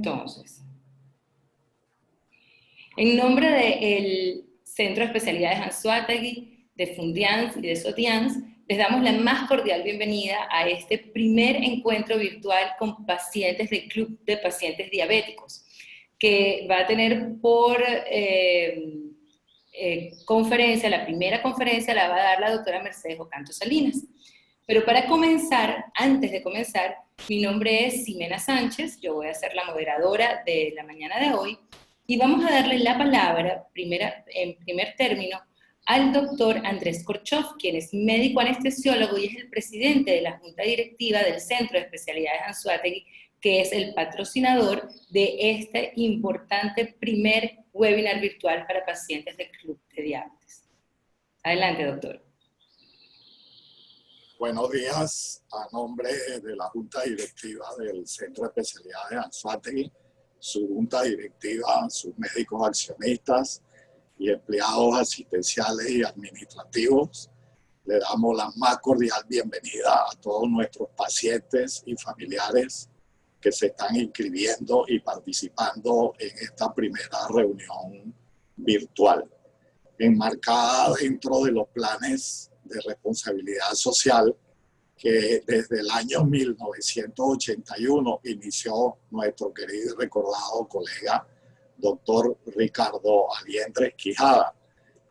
Entonces, en nombre del Centro de Especialidades Anzoátegui, de Fundians y de Sotians, les damos la más cordial bienvenida a este primer encuentro virtual con pacientes del Club de Pacientes Diabéticos, que va a tener por conferencia, la primera conferencia la va a dar la doctora Mercedes Ocanto Salinas. Pero para comenzar, antes de comenzar, mi nombre es Ximena Sánchez, yo voy a ser la moderadora de la mañana de hoy, y vamos a darle la palabra, en primer término, al doctor Andrés Korchov, quien es médico anestesiólogo y es el presidente de la Junta Directiva del Centro de Especialidades Anzoátegui, que es el patrocinador de este importante primer webinar virtual para pacientes del Club de Diabetes. Adelante, doctor. Buenos días, a nombre de la Junta Directiva del Centro de Especialidades Anzoátegui, su Junta Directiva, sus médicos accionistas y empleados asistenciales y administrativos. Le damos la más cordial bienvenida a todos nuestros pacientes y familiares que se están inscribiendo y participando en esta primera reunión virtual, enmarcada dentro de los planes de responsabilidad social que desde el año 1981 inició nuestro querido y recordado colega doctor Ricardo Aliendres Quijada,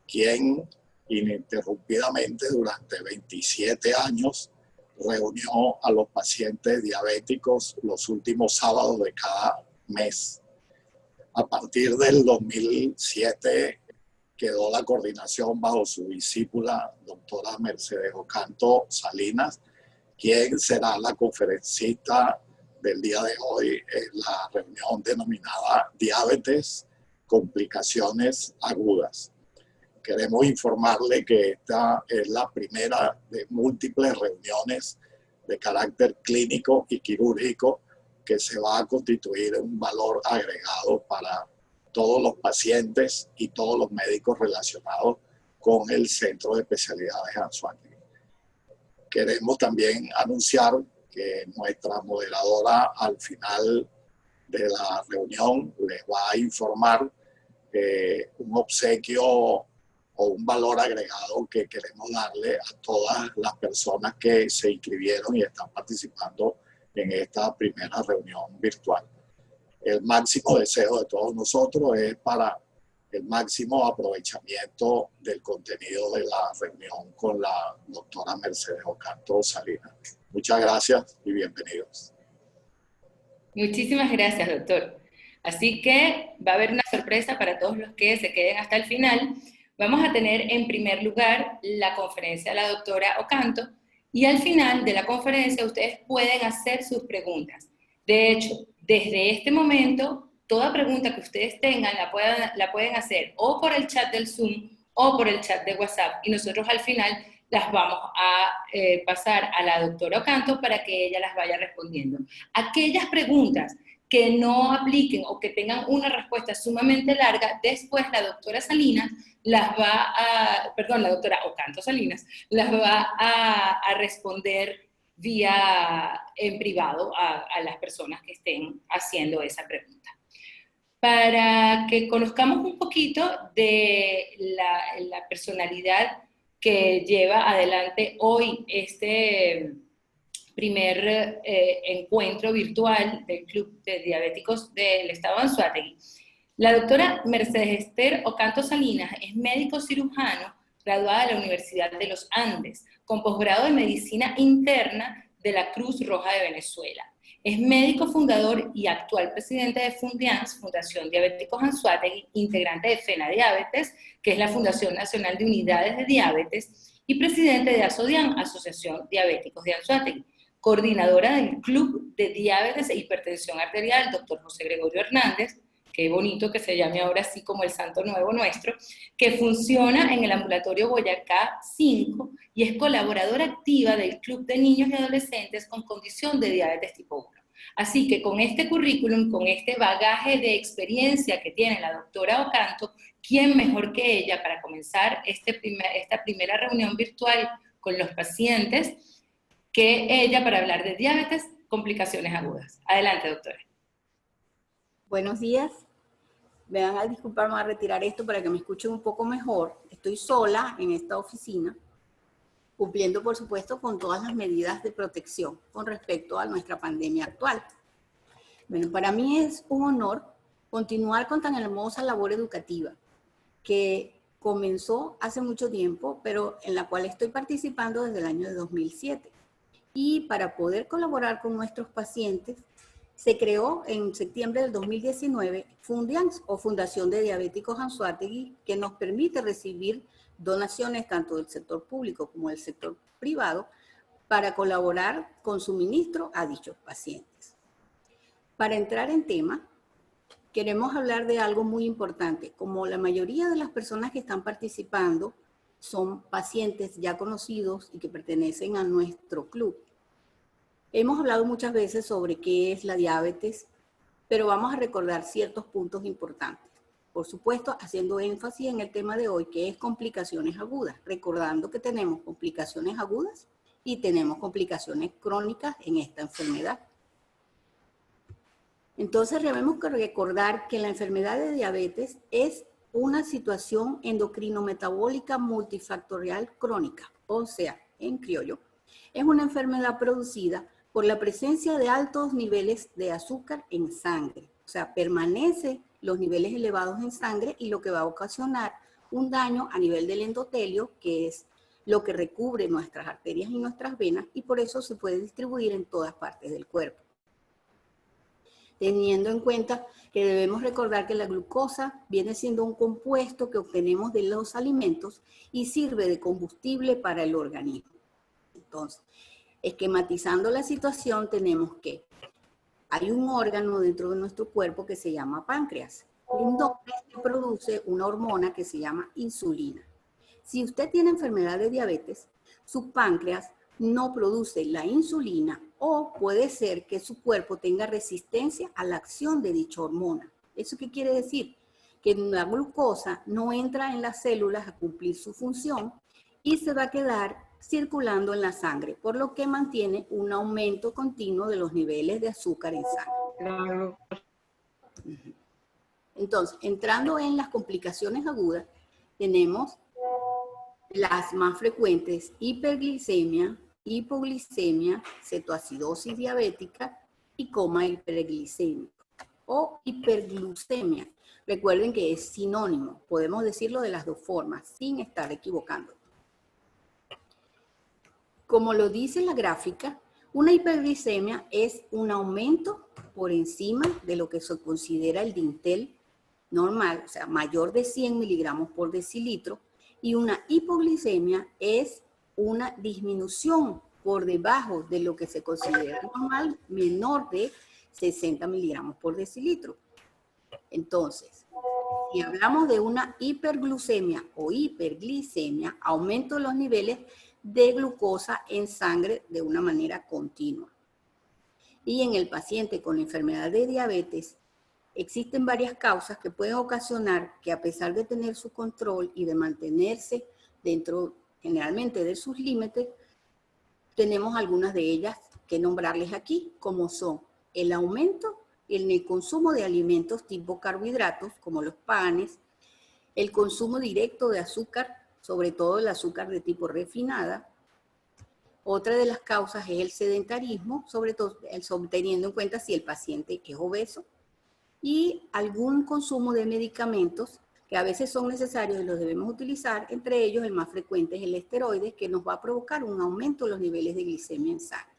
quien ininterrumpidamente durante 27 años reunió a los pacientes diabéticos los últimos sábados de cada mes. A partir del 2007 quedó la coordinación bajo su discípula, doctora Mercedes Ocanto Salinas, quien será la conferencista del día de hoy en la reunión denominada Diabetes, Complicaciones Agudas. Queremos informarle que esta es la primera de múltiples reuniones de carácter clínico y quirúrgico que se va a constituir en un valor agregado para todos los pacientes y todos los médicos relacionados con el Centro de Especialidades Anzoátegui. Queremos también anunciar que nuestra moderadora al final de la reunión les va a informar un obsequio o un valor agregado que queremos darle a todas las personas que se inscribieron y están participando en esta primera reunión virtual. El máximo deseo de todos nosotros es para el máximo aprovechamiento del contenido de la reunión con la doctora Mercedes Ocanto Salinas. Muchas gracias y bienvenidos. Muchísimas gracias, doctor. Así que va a haber una sorpresa para todos los que se queden hasta el final. Vamos a tener en primer lugar la conferencia de la doctora Ocanto y al final de la conferencia ustedes pueden hacer sus preguntas. De hecho, desde este momento, toda pregunta que ustedes tengan la pueden hacer o por el chat del Zoom o por el chat de WhatsApp y nosotros al final las vamos a pasar a la doctora Ocanto para que ella las vaya respondiendo. Aquellas preguntas que no apliquen o que tengan una respuesta sumamente larga, después la doctora Salinas la doctora Ocanto Salinas las va a responder en privado a las personas que estén haciendo esa pregunta. Para que conozcamos un poquito de la personalidad que lleva adelante hoy este primer encuentro virtual del Club de Diabéticos del Estado de Anzoátegui. La doctora Mercedes Esther Ocanto Salinas es médico cirujano graduada de la Universidad de los Andes, con posgrado en Medicina Interna de la Cruz Roja de Venezuela. Es médico fundador y actual presidente de Fundians, Fundación Diabéticos Anzoátegui, integrante de FENA Diabetes, que es la Fundación Nacional de Unidades de Diabetes, y presidente de ASODIAN, Asociación Diabéticos de Anzoátegui, coordinadora del Club de Diabetes e Hipertensión Arterial, doctor José Gregorio Hernández, qué bonito que se llame ahora así como el santo nuevo nuestro, que funciona en el ambulatorio Boyacá 5 y es colaboradora activa del Club de Niños y Adolescentes con condición de diabetes tipo 1. Así que con este currículum, con este bagaje de experiencia que tiene la doctora Ocanto, ¿quién mejor que ella para comenzar esta primera reunión virtual con los pacientes que ella para hablar de diabetes, complicaciones agudas? Adelante, doctora. Buenos días. Me van a disculpar, me voy a retirar esto para que me escuchen un poco mejor. Estoy sola en esta oficina, cumpliendo, por supuesto, con todas las medidas de protección con respecto a nuestra pandemia actual. Bueno, para mí es un honor continuar con tan hermosa labor educativa que comenzó hace mucho tiempo, pero en la cual estoy participando desde el año de 2007. Y para poder colaborar con nuestros pacientes, se creó en septiembre del 2019 Fundians, o Fundación de Diabéticos Anzoátegui, que nos permite recibir donaciones tanto del sector público como del sector privado para colaborar con suministro a dichos pacientes. Para entrar en tema, queremos hablar de algo muy importante. Como la mayoría de las personas que están participando son pacientes ya conocidos y que pertenecen a nuestro club, hemos hablado muchas veces sobre qué es la diabetes, pero vamos a recordar ciertos puntos importantes. Por supuesto, haciendo énfasis en el tema de hoy, que es complicaciones agudas, recordando que tenemos complicaciones agudas y tenemos complicaciones crónicas en esta enfermedad. Entonces, debemos recordar que la enfermedad de diabetes es una situación endocrino-metabólica multifactorial crónica, o sea, en criollo, es una enfermedad producida por la presencia de altos niveles de azúcar en sangre. O sea, permanece los niveles elevados en sangre y lo que va a ocasionar un daño a nivel del endotelio, que es lo que recubre nuestras arterias y nuestras venas, y por eso se puede distribuir en todas partes del cuerpo. Teniendo en cuenta que debemos recordar que la glucosa viene siendo un compuesto que obtenemos de los alimentos y sirve de combustible para el organismo. Entonces, esquematizando la situación, tenemos que hay un órgano dentro de nuestro cuerpo que se llama páncreas, en donde se produce una hormona que se llama insulina. Si usted tiene enfermedad de diabetes, su páncreas no produce la insulina o puede ser que su cuerpo tenga resistencia a la acción de dicha hormona. ¿Eso qué quiere decir? Que la glucosa no entra en las células a cumplir su función y se va a quedar circulando en la sangre, por lo que mantiene un aumento continuo de los niveles de azúcar en sangre. Entonces, entrando en las complicaciones agudas, tenemos las más frecuentes: hiperglicemia, hipoglicemia, cetoacidosis diabética y coma hiperglicémico o hiperglucemia. Recuerden que es sinónimo, podemos decirlo de las dos formas sin estar equivocando. Como lo dice la gráfica, una hiperglicemia es un aumento por encima de lo que se considera el dintel normal, o sea, mayor de 100 miligramos por decilitro, y una hipoglicemia es una disminución por debajo de lo que se considera normal, menor de 60 miligramos por decilitro. Entonces, si hablamos de una hiperglucemia o hiperglicemia, aumento de los niveles de glucosa en sangre de una manera continua. Y en el paciente con enfermedad de diabetes, existen varias causas que pueden ocasionar que, a pesar de tener su control y de mantenerse dentro generalmente de sus límites, tenemos algunas de ellas que nombrarles aquí, como son el aumento en el consumo de alimentos tipo carbohidratos, como los panes, el consumo directo de azúcar, sobre todo el azúcar de tipo refinada. Otra de las causas es el sedentarismo, sobre todo teniendo en cuenta si el paciente es obeso, y algún consumo de medicamentos que a veces son necesarios y los debemos utilizar. Entre ellos, el más frecuente es el esteroide, que nos va a provocar un aumento de los niveles de glicemia en sangre.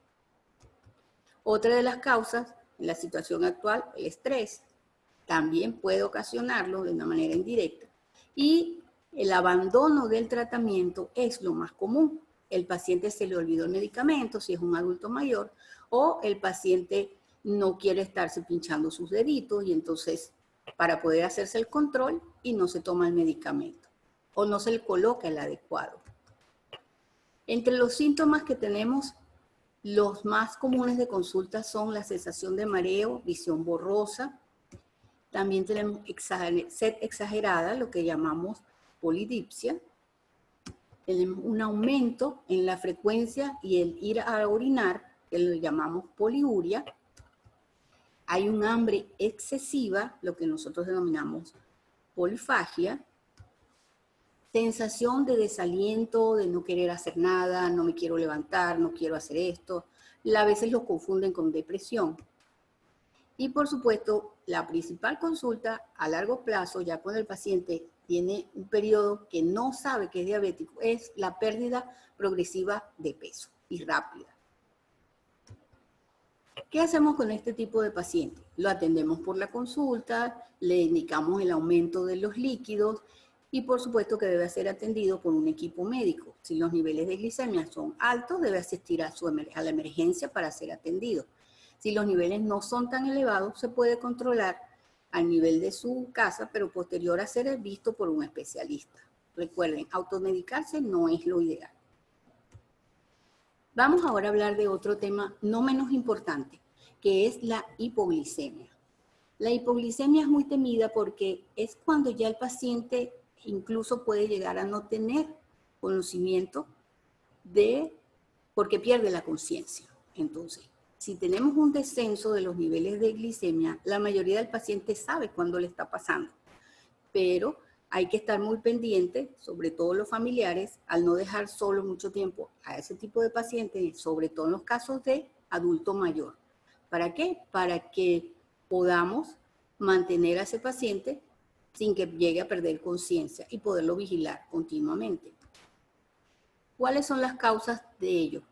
Otra de las causas, en la situación actual, el estrés, también puede ocasionarlo de una manera indirecta. Y el abandono del tratamiento es lo más común. El paciente se le olvidó el medicamento, si es un adulto mayor, o el paciente no quiere estarse pinchando sus deditos y entonces para poder hacerse el control y no se toma el medicamento o no se le coloca el adecuado. Entre los síntomas que tenemos, los más comunes de consulta son la sensación de mareo, visión borrosa. También tenemos sed exagerada, lo que llamamos polidipsia. Tenemos un aumento en la frecuencia y el ir a orinar, que lo llamamos poliuria. hay un hambre excesiva, lo que nosotros denominamos polifagia, sensación de desaliento, de no querer hacer nada, no me quiero levantar, no quiero hacer esto. A veces lo confunden con depresión. Y por supuesto, la principal consulta a largo plazo, ya cuando el paciente tiene un periodo que no sabe que es diabético, es la pérdida progresiva de peso y rápida. ¿Qué hacemos con este tipo de paciente? Lo atendemos por la consulta, le indicamos el aumento de los líquidos y por supuesto que debe ser atendido por un equipo médico. Si los niveles de glicemia son altos, debe asistir a la emergencia para ser atendido. Si los niveles no son tan elevados, se puede controlar a nivel de su casa, pero posterior a ser visto por un especialista. Recuerden, automedicarse no es lo ideal. Vamos ahora a hablar de otro tema no menos importante, que es la hipoglicemia. La hipoglicemia es muy temida porque es cuando ya el paciente incluso puede llegar a no tener conocimiento porque pierde la conciencia. Entonces, si tenemos un descenso de los niveles de glicemia, la mayoría del paciente sabe cuándo le está pasando, pero hay que estar muy pendiente, sobre todo los familiares, al no dejar solo mucho tiempo a ese tipo de pacientes, sobre todo en los casos de adulto mayor. ¿Para qué? Para que podamos mantener a ese paciente sin que llegue a perder conciencia y poderlo vigilar continuamente. ¿Cuáles son las causas de ello?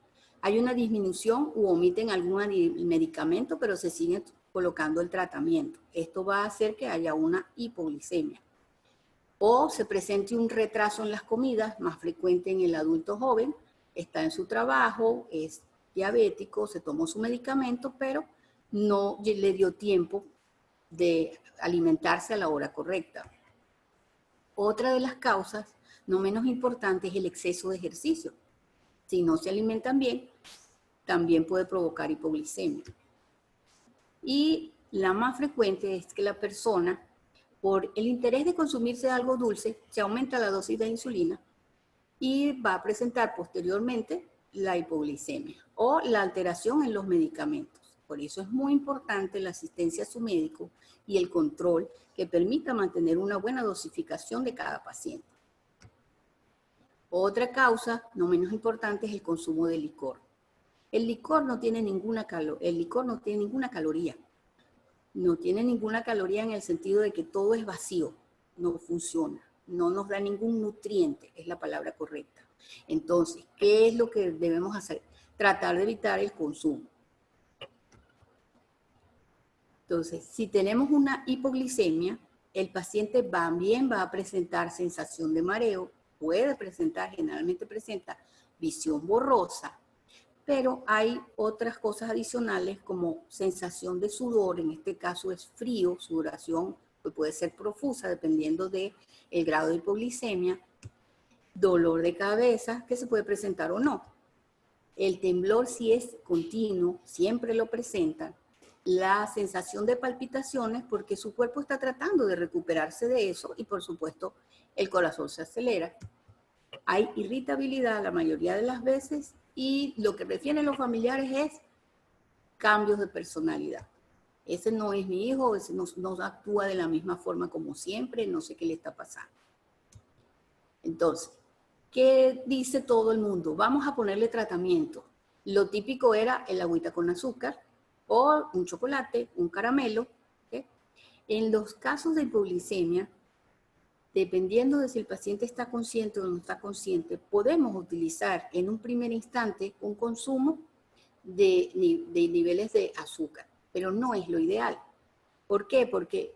Hay una disminución u omiten algún medicamento, pero se sigue colocando el tratamiento. Esto va a hacer que haya una hipoglicemia. O se presente un retraso en las comidas, más frecuente en el adulto joven, está en su trabajo, es diabético, se tomó su medicamento, pero no le dio tiempo de alimentarse a la hora correcta. Otra de las causas, no menos importante, es el exceso de ejercicio. Si no se alimentan bien, también puede provocar hipoglicemia. Y la más frecuente es que la persona, por el interés de consumirse algo dulce, se aumenta la dosis de insulina y va a presentar posteriormente la hipoglicemia o la alteración en los medicamentos. Por eso es muy importante la asistencia a su médico y el control que permita mantener una buena dosificación de cada paciente. Otra causa, no menos importante, es el consumo de licor. El licor no tiene ninguna caloría. No tiene ninguna caloría en el sentido de que todo es vacío, no funciona, no nos da ningún nutriente, es la palabra correcta. Entonces, ¿qué es lo que debemos hacer? Tratar de evitar el consumo. Entonces, si tenemos una hipoglicemia, el paciente también va a presentar sensación de mareo, generalmente presenta visión borrosa, pero hay otras cosas adicionales como sensación de sudor, en este caso es frío, sudoración que puede ser profusa dependiendo del grado de hipoglicemia, dolor de cabeza que se puede presentar o no. El temblor si es continuo, siempre lo presenta. La sensación de palpitaciones porque su cuerpo está tratando de recuperarse de eso y por supuesto el corazón se acelera. Hay irritabilidad la mayoría de las veces y lo que refieren los familiares es cambios de personalidad. Ese no es mi hijo, ese no actúa de la misma forma como siempre, no sé qué le está pasando. Entonces, ¿qué dice todo el mundo? Vamos a ponerle tratamiento. Lo típico era el agüita con azúcar o un chocolate, un caramelo. ¿Okay? En los casos de hipoglicemia, dependiendo de si el paciente está consciente o no está consciente, podemos utilizar en un primer instante un consumo de niveles de azúcar, pero no es lo ideal. ¿Por qué? Porque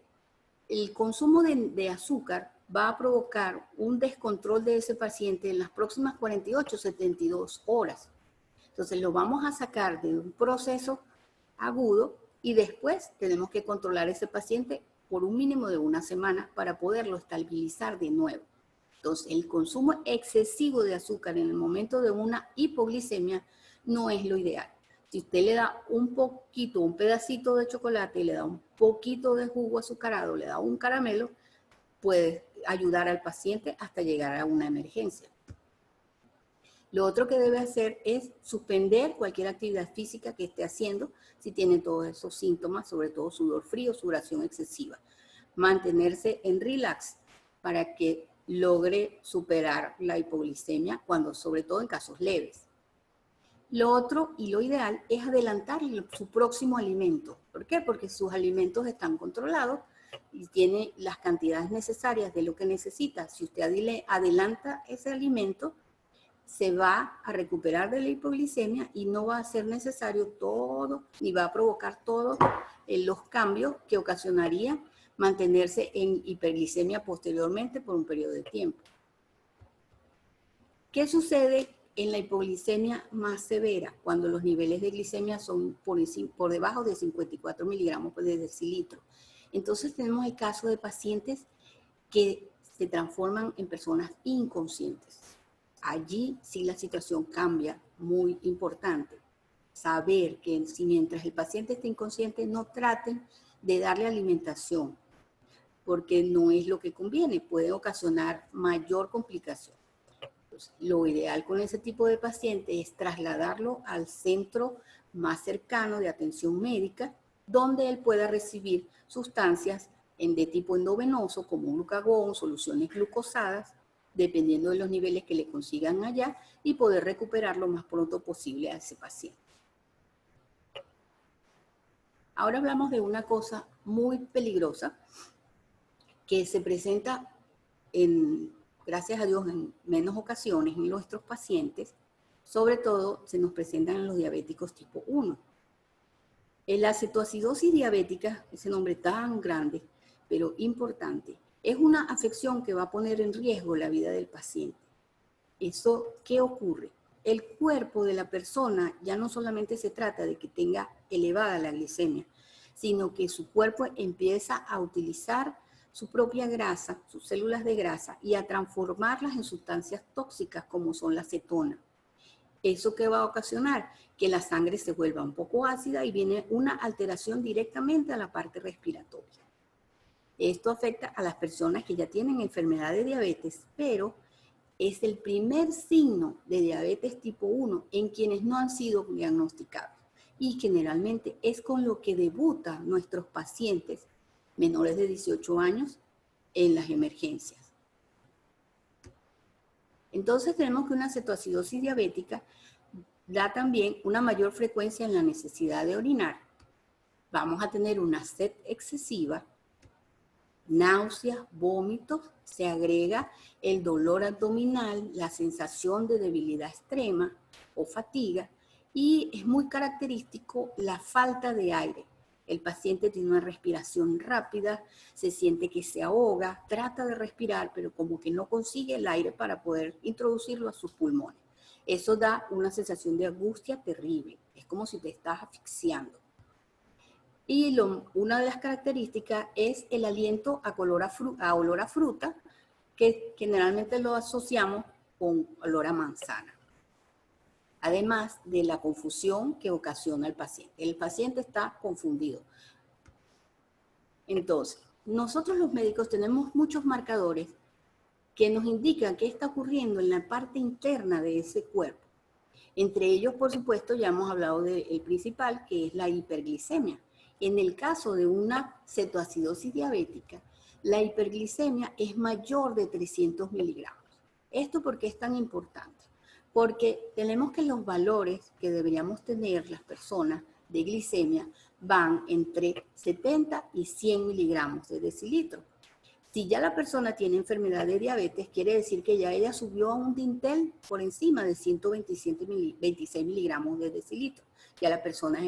el consumo de azúcar va a provocar un descontrol de ese paciente en las próximas 48, 72 horas. Entonces lo vamos a sacar de un proceso agudo y después tenemos que controlar a ese paciente por un mínimo de una semana para poderlo estabilizar de nuevo. Entonces, el consumo excesivo de azúcar en el momento de una hipoglicemia no es lo ideal. Si usted le da un pedacito de chocolate, le da un poquito de jugo azucarado, le da un caramelo, puede ayudar al paciente hasta llegar a una emergencia. Lo otro que debe hacer es suspender cualquier actividad física que esté haciendo si tiene todos esos síntomas, sobre todo sudor frío, sudoración excesiva. Mantenerse en relax para que logre superar la hipoglicemia, sobre todo en casos leves. Lo otro y lo ideal es adelantar su próximo alimento. ¿Por qué? Porque sus alimentos están controlados y tiene las cantidades necesarias de lo que necesita. Si usted adelanta ese alimento, se va a recuperar de la hipoglicemia y no va a ser necesario todo, ni va a provocar todos los cambios que ocasionaría mantenerse en hiperglicemia posteriormente por un periodo de tiempo. ¿Qué sucede en la hipoglicemia más severa? Cuando los niveles de glicemia son por debajo de 54 miligramos de decilitro. Entonces tenemos el caso de pacientes que se transforman en personas inconscientes. Allí sí la situación cambia, muy importante. Saber que si mientras el paciente está inconsciente no traten de darle alimentación, porque no es lo que conviene, puede ocasionar mayor complicación. Entonces, lo ideal con ese tipo de paciente es trasladarlo al centro más cercano de atención médica, donde él pueda recibir sustancias de tipo endovenoso como glucagón, soluciones glucosadas, dependiendo de los niveles que le consigan allá, y poder recuperar lo más pronto posible a ese paciente. Ahora hablamos de una cosa muy peligrosa que se presenta, gracias a Dios, en menos ocasiones en nuestros pacientes. Sobre todo se nos presentan en los diabéticos tipo 1. La cetoacidosis diabética, ese nombre tan grande, pero importante, es una afección que va a poner en riesgo la vida del paciente. ¿Eso qué ocurre? El cuerpo de la persona ya no solamente se trata de que tenga elevada la glicemia, sino que su cuerpo empieza a utilizar su propia grasa, sus células de grasa, y a transformarlas en sustancias tóxicas como son la cetona. ¿Eso qué va a ocasionar? Que la sangre se vuelva un poco ácida y viene una alteración directamente a la parte respiratoria. Esto afecta a las personas que ya tienen enfermedad de diabetes, pero es el primer signo de diabetes tipo 1 en quienes no han sido diagnosticados. Y generalmente es con lo que debutan nuestros pacientes menores de 18 años en las emergencias. Entonces tenemos que una cetoacidosis diabética da también una mayor frecuencia en la necesidad de orinar. Vamos a tener una sed excesiva, náuseas, vómitos, se agrega el dolor abdominal, la sensación de debilidad extrema o fatiga, y es muy característico la falta de aire. El paciente tiene una respiración rápida, se siente que se ahoga, trata de respirar, pero como que no consigue el aire para poder introducirlo a sus pulmones. Eso da una sensación de angustia terrible, es como si te estás asfixiando. Y una de las características es el aliento a olor a fruta, que generalmente lo asociamos con olor a manzana. Además de la confusión que ocasiona el paciente. El paciente está confundido. Entonces, nosotros los médicos tenemos muchos marcadores que nos indican qué está ocurriendo en la parte interna de ese cuerpo. Entre ellos, por supuesto, ya hemos hablado del principal, que es la hiperglicemia. En el caso de una cetoacidosis diabética, la hiperglicemia es mayor de 300 miligramos. ¿Esto por qué es tan importante? Porque tenemos que los valores que deberíamos tener las personas de glicemia van entre 70 y 100 miligramos de decilitro. Si ya la persona tiene enfermedad de diabetes, quiere decir que ya ella subió a un dintel por encima de 126 miligramos de decilitro. Ya la persona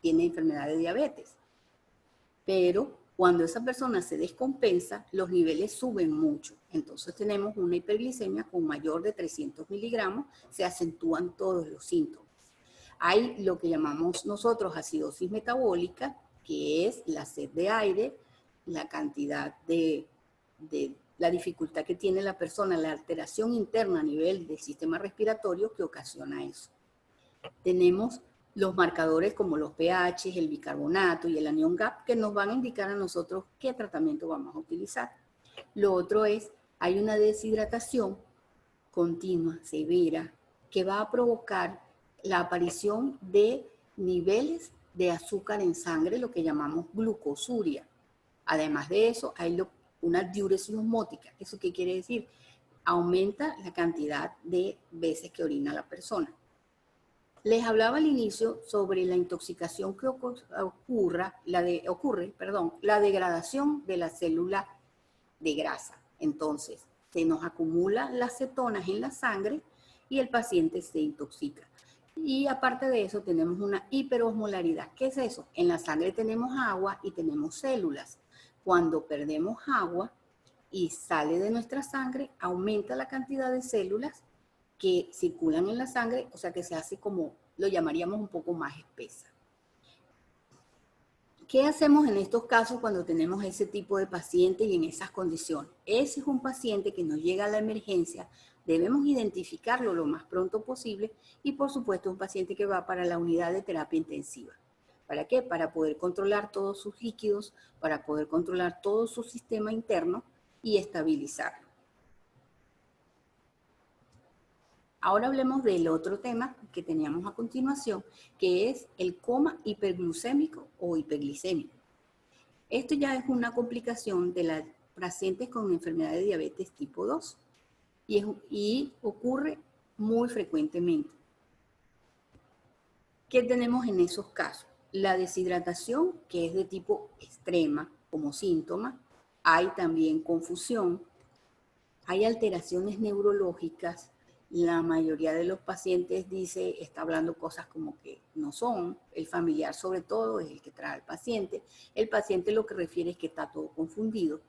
tiene enfermedad de diabetes. Pero cuando esa persona se descompensa, los niveles suben mucho. Entonces tenemos una hiperglicemia con mayor de 300 miligramos, se acentúan todos los síntomas. Hay lo que llamamos nosotros acidosis metabólica, que es la sed de aire, la cantidad la dificultad que tiene la persona, la alteración interna a nivel del sistema respiratorio que ocasiona eso. Tenemos los marcadores como los pH, el bicarbonato y el anión GAP que nos van a indicar a nosotros qué tratamiento vamos a utilizar. Lo otro es, hay una deshidratación continua, severa, que va a provocar la aparición de niveles de azúcar en sangre, lo que llamamos glucosuria. Además de eso, hay una diuresis osmótica. ¿Eso qué quiere decir? Aumenta la cantidad de veces que orina la persona. Les hablaba al inicio sobre la intoxicación que ocurre, la degradación de la célula de grasa. Entonces, se nos acumulan las cetonas en la sangre y el paciente se intoxica. Y aparte de eso, tenemos una hiperosmolaridad. ¿Qué es eso? En la sangre tenemos agua y tenemos células. Cuando perdemos agua y sale de nuestra sangre, aumenta la cantidad de células que circulan en la sangre, o sea que se hace como, lo llamaríamos un poco más espesa. ¿Qué hacemos en estos casos cuando tenemos ese tipo de paciente y en esas condiciones? Ese es un paciente que nos llega a la emergencia, debemos identificarlo lo más pronto posible y por supuesto un paciente que va para la unidad de terapia intensiva. ¿Para qué? Para poder controlar todos sus líquidos, para poder controlar todo su sistema interno y estabilizarlo. Ahora hablemos del otro tema que teníamos a continuación, que es el coma hiperglucémico o hiperglicémico. Esto ya es una complicación de las pacientes con enfermedad de diabetes tipo 2 y ocurre muy frecuentemente. ¿Qué tenemos en esos casos? La deshidratación, que es de tipo extrema como síntoma. Hay también confusión, hay alteraciones neurológicas. La mayoría de los pacientes está hablando cosas como que no son. El familiar sobre todo es el que trae al paciente. El paciente lo que refiere es que está todo confundido.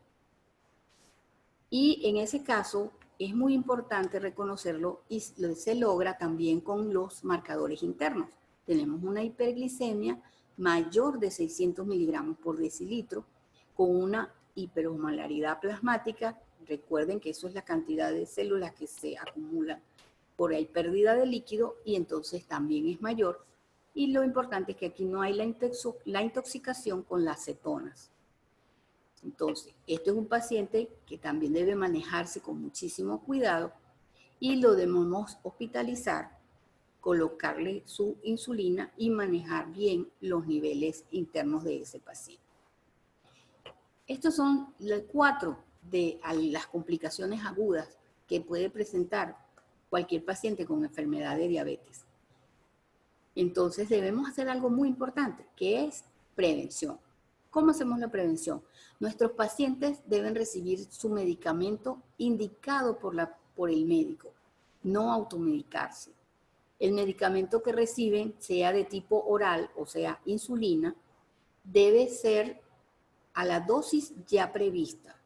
Y en ese caso es muy importante reconocerlo y se logra también con los marcadores internos. Tenemos una hiperglicemia mayor de 600 miligramos por decilitro con una hiperosmolaridad plasmática. Recuerden que eso es la cantidad de células que se acumulan por ahí pérdida de líquido y entonces también es mayor. Y lo importante es que aquí no hay la intoxicación con las cetonas. Entonces, este es un paciente que también debe manejarse con muchísimo cuidado y lo debemos hospitalizar, colocarle su insulina y manejar bien los niveles internos de ese paciente. Estos son las 4 de las complicaciones agudas que puede presentar cualquier paciente con enfermedad de diabetes. Entonces debemos hacer algo muy importante, que es prevención. ¿Cómo hacemos la prevención? Nuestros pacientes deben recibir su medicamento indicado por el médico, no automedicarse. El medicamento que reciben, sea de tipo oral, o sea, insulina, debe ser a la dosis ya prevista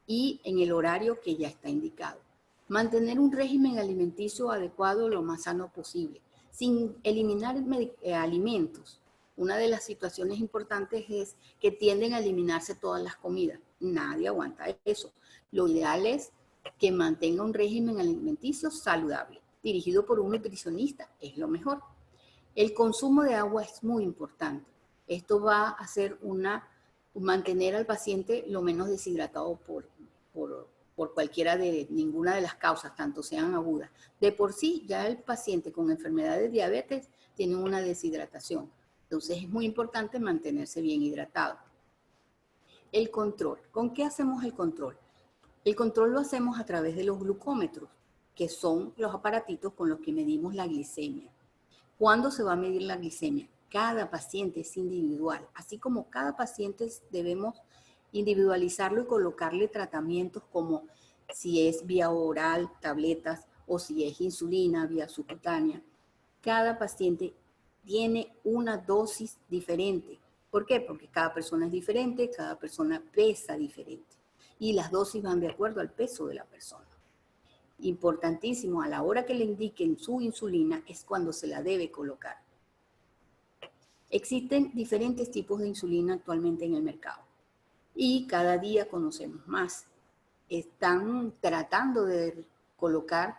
y en el horario que ya está indicado. Mantener un régimen alimenticio adecuado lo más sano posible, sin eliminar alimentos. Una de las situaciones importantes es que tienden a eliminarse todas las comidas. Nadie aguanta eso. Lo ideal es que mantenga un régimen alimenticio saludable, dirigido por un nutricionista, es lo mejor. El consumo de agua es muy importante. Esto va a hacer mantener al paciente lo menos deshidratado por cualquiera de ninguna de las causas, tanto sean agudas. De por sí, ya el paciente con enfermedad de diabetes tiene una deshidratación. Entonces es muy importante mantenerse bien hidratado. El control. ¿Con qué hacemos el control? El control lo hacemos a través de los glucómetros, que son los aparatitos con los que medimos la glicemia. ¿Cuándo se va a medir la glicemia? Cada paciente es individual, así como cada paciente debemos individualizarlo y colocarle tratamientos como si es vía oral, tabletas, o si es insulina, vía subcutánea. Cada paciente tiene una dosis diferente. ¿Por qué? Porque cada persona es diferente, cada persona pesa diferente. Y las dosis van de acuerdo al peso de la persona. Importantísimo, a la hora que le indiquen su insulina es cuando se la debe colocar. Existen diferentes tipos de insulina actualmente en el mercado y cada día conocemos más. Están tratando de colocar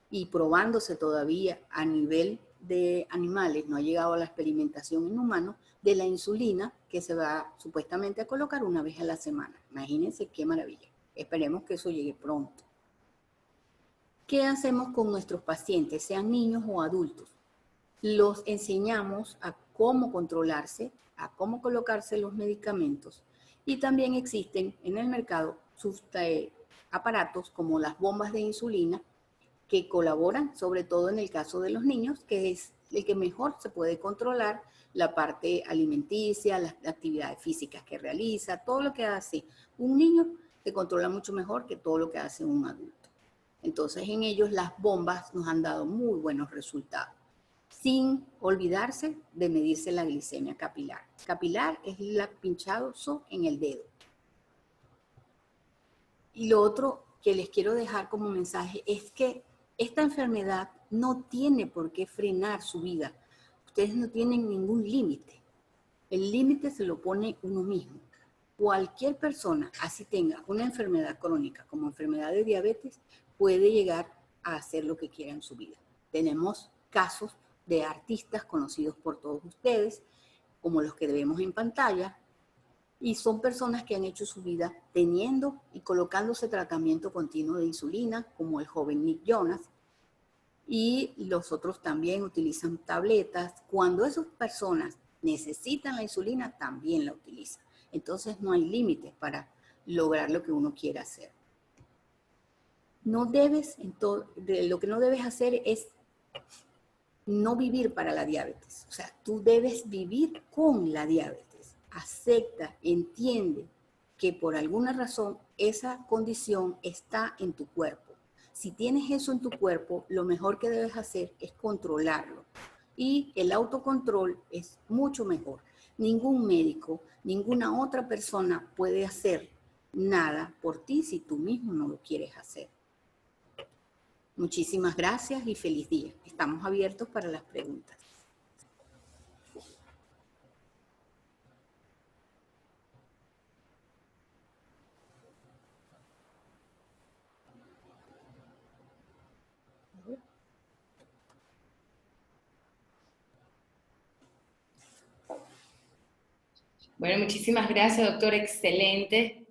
y probándose todavía a nivel de animales, no ha llegado a la experimentación en humanos, de la insulina que se va supuestamente a colocar una vez a la semana. Imagínense qué maravilla. Esperemos que eso llegue pronto. ¿Qué hacemos con nuestros pacientes, sean niños o adultos? Los enseñamos a cómo controlarse, a cómo colocarse los medicamentos, y también existen en el mercado aparatos como las bombas de insulina que colaboran, sobre todo en el caso de los niños, que es el que mejor se puede controlar la parte alimenticia, las actividades físicas que realiza, todo lo que hace un niño se controla mucho mejor que todo lo que hace un adulto. Entonces en ellos las bombas nos han dado muy buenos resultados, sin olvidarse de medirse la glicemia capilar. Capilar es el pinchazo en el dedo. Y lo otro que les quiero dejar como mensaje es que esta enfermedad no tiene por qué frenar su vida. Ustedes no tienen ningún límite. El límite se lo pone uno mismo. Cualquier persona, así tenga una enfermedad crónica como enfermedad de diabetes, puede llegar a hacer lo que quiera en su vida. Tenemos casos de artistas conocidos por todos ustedes, como los que vemos en pantalla, y son personas que han hecho su vida teniendo y colocándose tratamiento continuo de insulina, como el joven Nick Jonas, y los otros también utilizan tabletas. Cuando esas personas necesitan la insulina, también la utilizan. Entonces no hay límites para lograr lo que uno quiera hacer. Lo que no debes hacer es no vivir para la diabetes. O sea, tú debes vivir con la diabetes. Acepta, entiende que por alguna razón esa condición está en tu cuerpo. Si tienes eso en tu cuerpo, lo mejor que debes hacer es controlarlo. Y el autocontrol es mucho mejor. Ningún médico, ninguna otra persona puede hacer nada por ti si tú mismo no lo quieres hacer. Muchísimas gracias y feliz día. Estamos abiertos para las preguntas. Bueno, muchísimas gracias, doctor. Excelente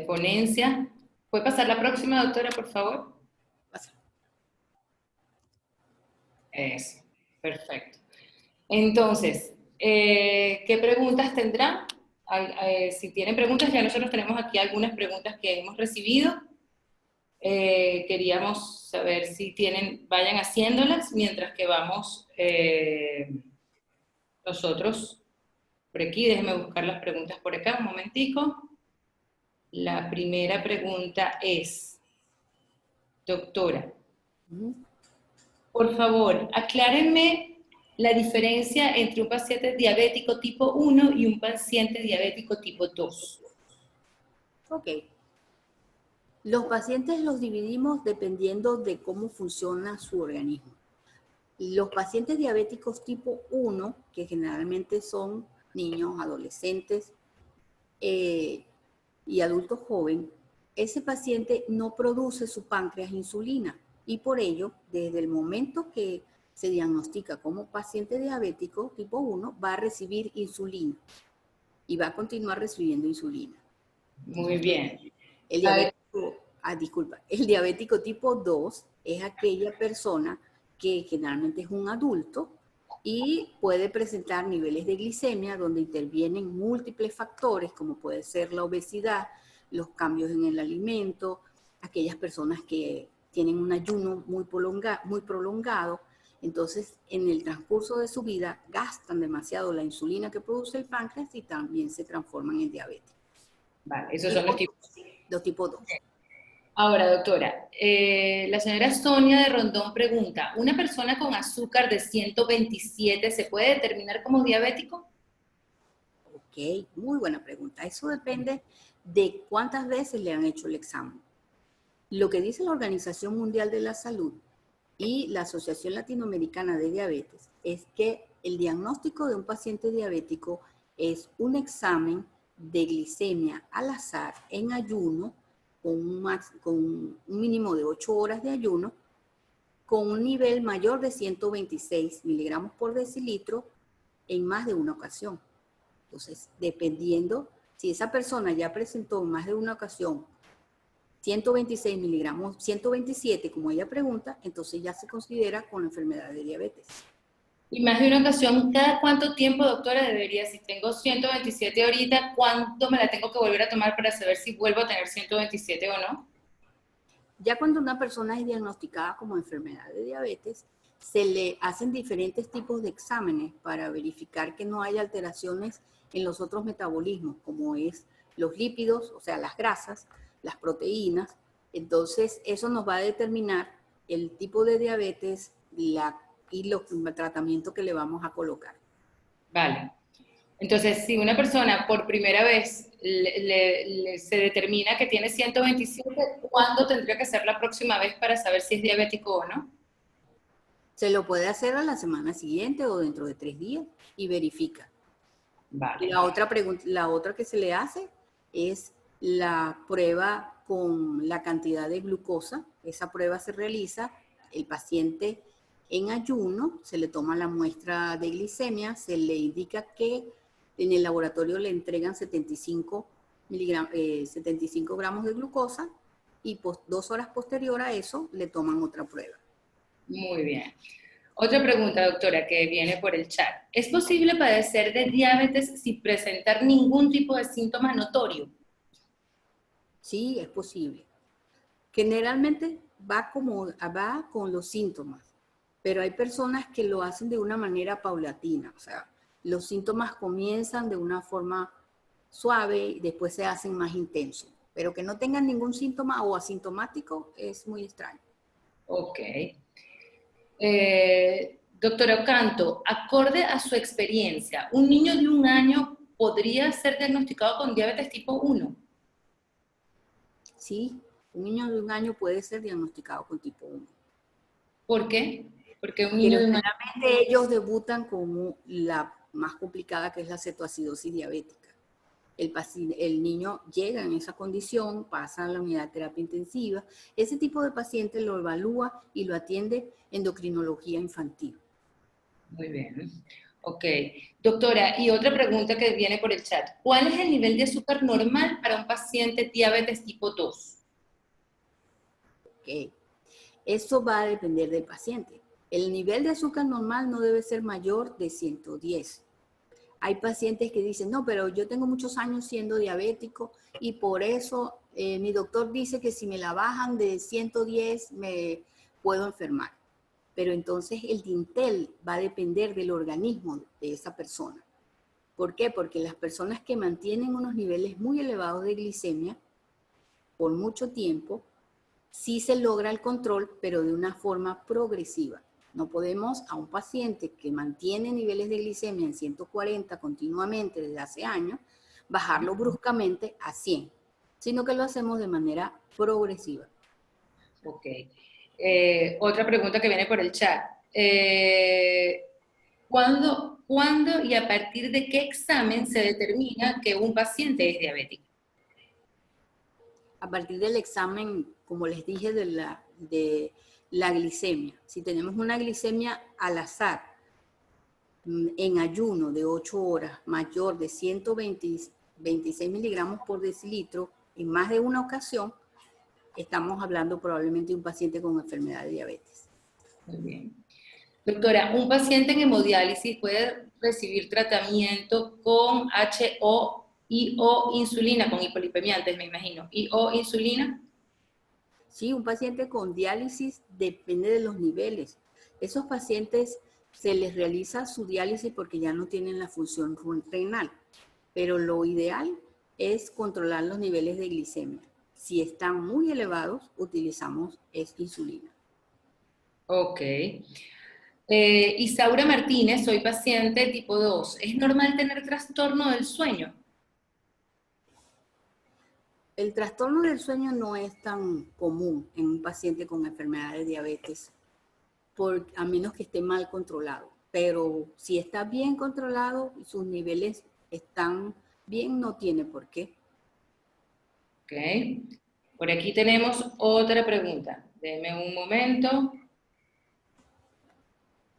ponencia. ¿Puede pasar la próxima, doctora, por favor? Pasa. Eso, perfecto. Entonces, ¿qué preguntas tendrán? Si tienen preguntas, ya nosotros tenemos aquí algunas preguntas que hemos recibido. Queríamos saber si tienen, vayan haciéndolas mientras que vamos nosotros por aquí. Déjenme buscar las preguntas por acá, un momentico. La primera pregunta es, doctora, por favor, aclárenme la diferencia entre un paciente diabético tipo 1 y un paciente diabético tipo 2. Ok. Los pacientes los dividimos dependiendo de cómo funciona su organismo. Los pacientes diabéticos tipo 1, que generalmente son niños, adolescentes y adultos jóvenes, ese paciente no produce su páncreas insulina y por ello, desde el momento que se diagnostica como paciente diabético tipo 1, va a recibir insulina y va a continuar recibiendo insulina. Muy bien. El diabético, el diabético tipo 2 es aquella persona que generalmente es un adulto y puede presentar niveles de glicemia donde intervienen múltiples factores como puede ser la obesidad, los cambios en el alimento, aquellas personas que tienen un ayuno muy prolongado, entonces en el transcurso de su vida gastan demasiado la insulina que produce el páncreas y también se transforman en diabetes. Vale, esos son los tipos. Los tipos 2. Ahora, doctora, la señora Sonia de Rondón pregunta, ¿una persona con azúcar de 127 se puede determinar como diabético? Ok, muy buena pregunta. Eso depende de cuántas veces le han hecho el examen. Lo que dice la Organización Mundial de la Salud y la Asociación Latinoamericana de Diabetes es que el diagnóstico de un paciente diabético es un examen de glicemia al azar en ayuno con un mínimo de 8 horas de ayuno con un nivel mayor de 126 miligramos por decilitro en más de una ocasión. Entonces, dependiendo, si esa persona ya presentó en más de una ocasión 126 miligramos, 127, como ella pregunta, entonces ya se considera con enfermedad de diabetes. Y más de una ocasión, ¿cada cuánto tiempo, doctora, debería, si tengo 127 ahorita, cuánto me la tengo que volver a tomar para saber si vuelvo a tener 127 o no? Ya cuando una persona es diagnosticada como enfermedad de diabetes, se le hacen diferentes tipos de exámenes para verificar que no haya alteraciones en los otros metabolismos, como es los lípidos, o sea, las grasas, las proteínas. Entonces, eso nos va a determinar el tipo de diabetes y el tratamiento que le vamos a colocar. Vale. Entonces, si una persona por primera vez se determina que tiene 127, ¿cuándo tendría que ser la próxima vez para saber si es diabético o no? Se lo puede hacer a la semana siguiente o dentro de 3 días y verifica. Vale. La otra que se le hace es la prueba con la cantidad de glucosa. Esa prueba se realiza, el paciente en ayuno, se le toma la muestra de glicemia, se le indica que en el laboratorio le entregan 75 gramos de glucosa y 2 horas posterior a eso le toman otra prueba. Muy bien. Otra pregunta, doctora, que viene por el chat. ¿Es posible padecer de diabetes sin presentar ningún tipo de síntoma notorio? Sí, es posible. Generalmente va con los síntomas, pero hay personas que lo hacen de una manera paulatina, o sea, los síntomas comienzan de una forma suave y después se hacen más intensos, pero que no tengan ningún síntoma o asintomático es muy extraño. Ok. Doctora Ocanto, acorde a su experiencia, ¿un niño de 1 año podría ser diagnosticado con diabetes tipo 1? Sí, un niño de 1 año puede ser diagnosticado con tipo 1. ¿Por qué? Porque un niño Pero de 1 año... generalmente ellos debutan con la más complicada, que es la cetoacidosis diabética. El niño llega en esa condición, pasa a la unidad de terapia intensiva. Ese tipo de paciente lo evalúa y lo atiende endocrinología infantil. Muy bien. Ok. Doctora, y otra pregunta que viene por el chat. ¿Cuál es el nivel de azúcar normal para un paciente diabetes tipo 2? Okay. Eso va a depender del paciente. El nivel de azúcar normal no debe ser mayor de 110. Hay pacientes que dicen, no, pero yo tengo muchos años siendo diabético y por eso mi doctor dice que si me la bajan de 110 me puedo enfermar. Pero entonces el dintel va a depender del organismo de esa persona. ¿Por qué? Porque las personas que mantienen unos niveles muy elevados de glicemia por mucho tiempo, sí se logra el control, pero de una forma progresiva. No podemos a un paciente que mantiene niveles de glicemia en 140 continuamente desde hace años, bajarlo bruscamente a 100, sino que lo hacemos de manera progresiva. Ok. Otra pregunta que viene por el chat. ¿Cuándo y a partir de qué examen se determina que un paciente es diabético? A partir del examen, como les dije, de la glicemia. Si tenemos una glicemia al azar, en ayuno de 8 horas, mayor de 126 miligramos por decilitro, en más de una ocasión, estamos hablando probablemente de un paciente con enfermedad de diabetes. Muy bien. Doctora, ¿un paciente en hemodiálisis puede recibir tratamiento con HO y o insulina, con hipolipemia antes, me imagino? ¿Y o insulina? Sí, un paciente con diálisis depende de los niveles. Esos pacientes se les realiza su diálisis porque ya no tienen la función renal, pero lo ideal es controlar los niveles de glicemia. Si están muy elevados, utilizamos insulina. Ok. Isaura Martínez, soy paciente tipo 2. ¿Es normal tener trastorno del sueño? El trastorno del sueño no es tan común en un paciente con enfermedad de diabetes, a menos que esté mal controlado. Pero si está bien controlado y sus niveles están bien, no tiene por qué. Ok. Por aquí tenemos otra pregunta. Denme un momento.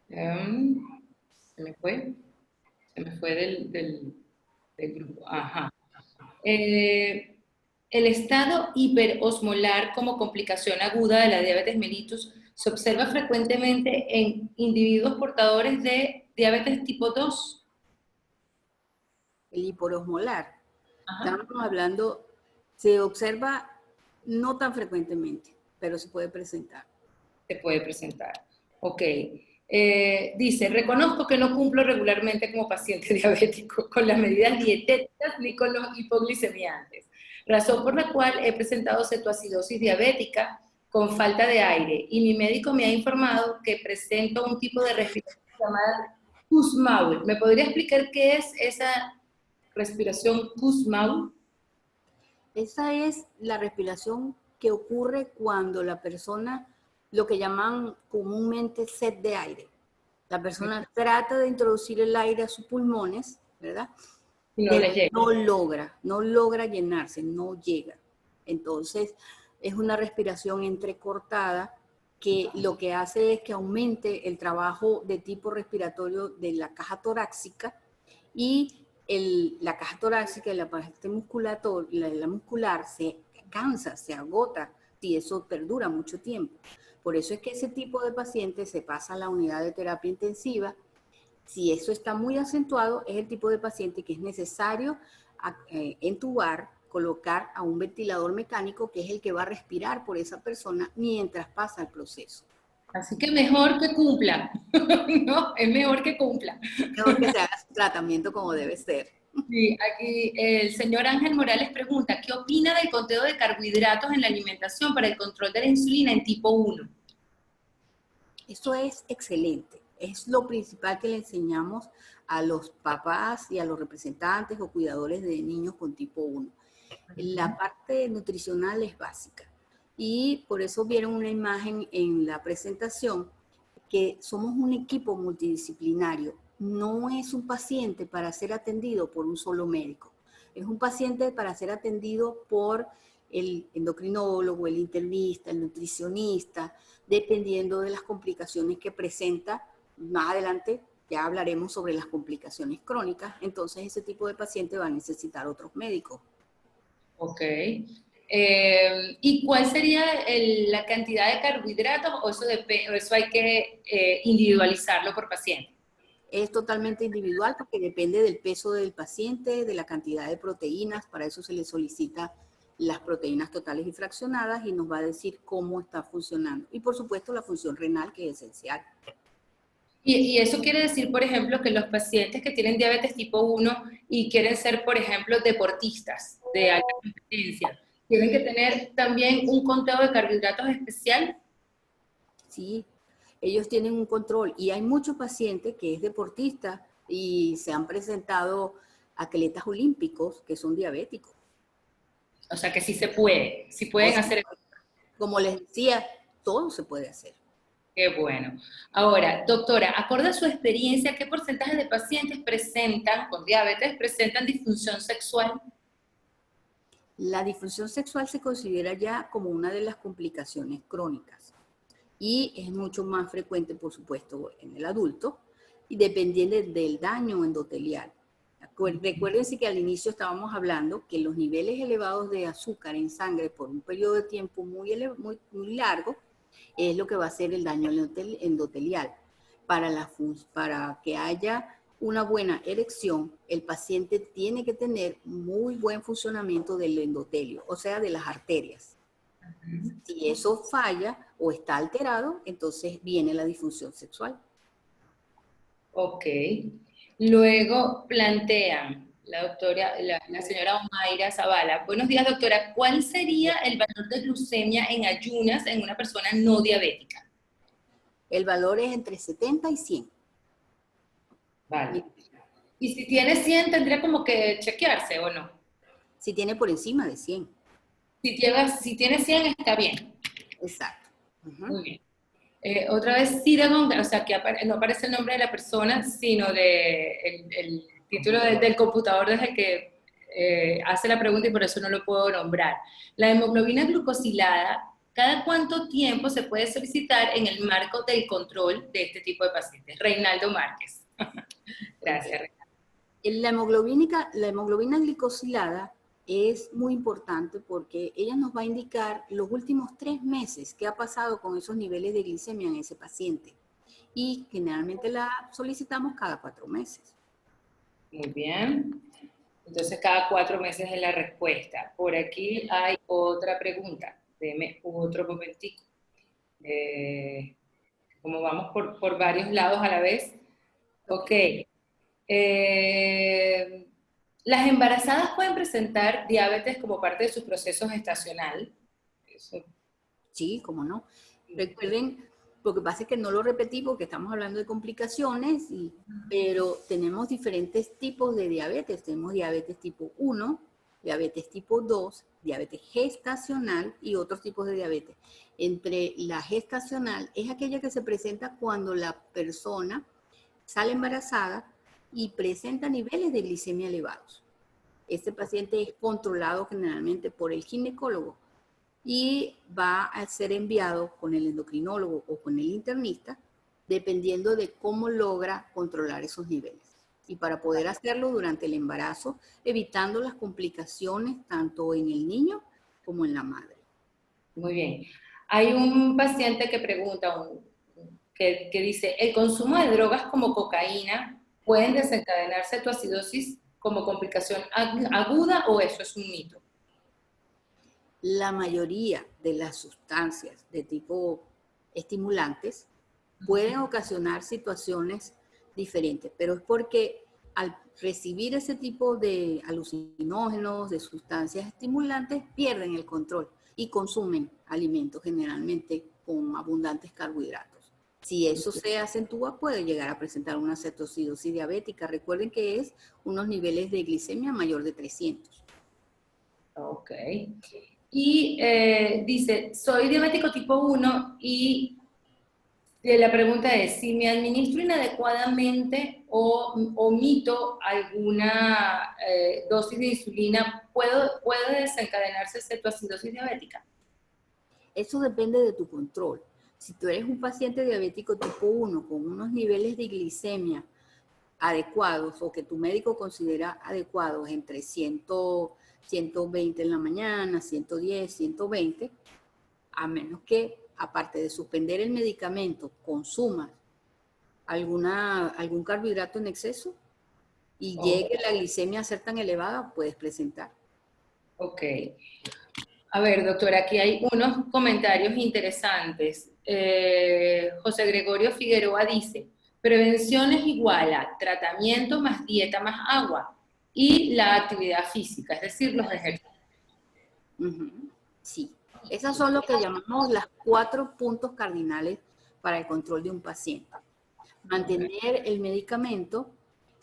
Se me fue. Se me fue del grupo. Ajá. el estado hiperosmolar como complicación aguda de la diabetes mellitus se observa frecuentemente en individuos portadores de diabetes tipo 2. El hiperosmolar. Ajá. Estamos hablando, se observa no tan frecuentemente, pero se puede presentar. Se puede presentar. Ok. Dice, reconozco que no cumplo regularmente como paciente diabético con las medidas dietéticas ni con los hipoglicemiantes, razón por la cual he presentado cetoacidosis diabética con falta de aire y mi médico me ha informado que presento un tipo de respiración llamada Kussmaul. ¿Me podría explicar qué es esa respiración Kussmaul? Esa es la respiración que ocurre cuando la persona, lo que llaman comúnmente sed de aire. La persona trata de introducir el aire a sus pulmones, ¿verdad? No Pero le llega. no logra llenarse, no llega. Entonces, es una respiración entrecortada que lo que hace es que aumente el trabajo de tipo respiratorio de la caja torácica y la caja torácica y la parte la muscular se cansa, se agota si eso perdura mucho tiempo. Por eso es que ese tipo de paciente se pasa a la unidad de terapia intensiva. Si eso está muy acentuado, es el tipo de paciente que es necesario entubar, colocar a un ventilador mecánico que es el que va a respirar por esa persona mientras pasa el proceso. Así que mejor que cumpla, ¿no? Es mejor que cumpla. Mejor que se haga su tratamiento como debe ser. Sí, aquí el señor Ángel Morales pregunta, ¿qué opina del conteo de carbohidratos en la alimentación para el control de la insulina en tipo 1? Eso es excelente. Es lo principal que le enseñamos a los papás y a los representantes o cuidadores de niños con tipo 1. La parte nutricional es básica. Y por eso vieron una imagen en la presentación que somos un equipo multidisciplinario. No es un paciente para ser atendido por un solo médico. Es un paciente para ser atendido por el endocrinólogo, el internista, el nutricionista, dependiendo de las complicaciones que presenta. Más adelante ya hablaremos sobre las complicaciones crónicas. Entonces ese tipo de paciente va a necesitar otros médicos. Ok. ¿Y cuál sería la cantidad de carbohidratos o eso hay que individualizarlo por paciente? Es totalmente individual porque depende del peso del paciente, de la cantidad de proteínas. Para eso se le solicita las proteínas totales y fraccionadas y nos va a decir cómo está funcionando. Y por supuesto la función renal, que es esencial. Y eso quiere decir, por ejemplo, que los pacientes que tienen diabetes tipo 1 y quieren ser, por ejemplo, deportistas de alta competencia, tienen que tener también un conteo de carbohidratos especial. Sí, ellos tienen un control y hay muchos pacientes que es deportista y se han presentado atletas olímpicos que son diabéticos. O sea que sí se puede, sí pueden hacer. Como les decía, todo se puede hacer. Qué bueno. Ahora, doctora, acorde a su experiencia, ¿qué porcentaje de pacientes con diabetes presentan disfunción sexual? La disfunción sexual se considera ya como una de las complicaciones crónicas y es mucho más frecuente, por supuesto, en el adulto y dependiendo del daño endotelial. Recuérdense que al inicio estábamos hablando que los niveles elevados de azúcar en sangre por un periodo de tiempo muy largo es lo que va a hacer el daño endotelial. Para que haya una buena erección, el paciente tiene que tener muy buen funcionamiento del endotelio, o sea, de las arterias. Si eso falla o está alterado, entonces viene la disfunción sexual. Ok. Luego plantean la señora Omaira Zavala. Buenos días, doctora. ¿Cuál sería el valor de glucemia en ayunas en una persona no diabética? El valor es entre 70 y 100. Vale. Y si tiene 100, tendría como que chequearse, ¿o no? Si tiene por encima de 100. Si tiene 100, está bien. Exacto. Muy bien. Otra vez, Cidagon, o sea, que no aparece el nombre de la persona, sino el título del computador desde el que hace la pregunta y por eso no lo puedo nombrar. La hemoglobina glucosilada, ¿cada cuánto tiempo se puede solicitar en el marco del control de este tipo de pacientes? Reinaldo Márquez. Gracias, Reinaldo. La hemoglobina glicosilada es muy importante porque ella nos va a indicar los últimos 3 meses qué ha pasado con esos niveles de glicemia en ese paciente. Y generalmente la solicitamos cada 4 meses. Muy bien. Entonces, cada 4 meses es la respuesta. Por aquí hay otra pregunta. Deme otro momentico. Como vamos por varios lados a la vez. Ok. Las embarazadas pueden presentar diabetes como parte de su proceso gestacional. Eso. Sí, cómo no. Recuerden, lo que pasa es que no lo repetí porque estamos hablando de complicaciones, pero tenemos diferentes tipos de diabetes. Tenemos diabetes tipo 1, diabetes tipo 2, diabetes gestacional y otros tipos de diabetes. Entre la gestacional es aquella que se presenta cuando la persona sale embarazada y presenta niveles de glicemia elevados. Este paciente es controlado generalmente por el ginecólogo y va a ser enviado con el endocrinólogo o con el internista, dependiendo de cómo logra controlar esos niveles. Y para poder hacerlo durante el embarazo, evitando las complicaciones tanto en el niño como en la madre. Muy bien. Hay un paciente que pregunta, que dice, ¿el consumo de drogas como cocaína pueden desencadenar cetoacidosis como complicación aguda o eso es un mito? La mayoría de las sustancias de tipo estimulantes pueden ocasionar situaciones diferentes, pero es porque al recibir ese tipo de alucinógenos, de sustancias estimulantes, pierden el control y consumen alimentos generalmente con abundantes carbohidratos. Si eso se acentúa, puede llegar a presentar una cetoacidosis diabética. Recuerden que es unos niveles de glicemia mayor de 300. Ok. Y dice, soy diabético tipo 1 y la pregunta es, si me administro inadecuadamente o omito alguna dosis de insulina, ¿puede desencadenarse cetoacidosis diabética? Eso depende de tu control. Si tú eres un paciente diabético tipo 1 con unos niveles de glicemia adecuados o que tu médico considera adecuados entre 100, 120 en la mañana, 110, 120, a menos que, aparte de suspender el medicamento, consumas algún carbohidrato en exceso y llegue la glicemia a ser tan elevada, puedes presentar. Ok. A ver, doctora, aquí hay unos comentarios interesantes. José Gregorio Figueroa dice, prevención es igual a tratamiento más dieta más agua y la actividad física, es decir, los ejercicios. Sí, esas son lo que llamamos las 4 puntos cardinales para el control de un paciente. Mantener el medicamento,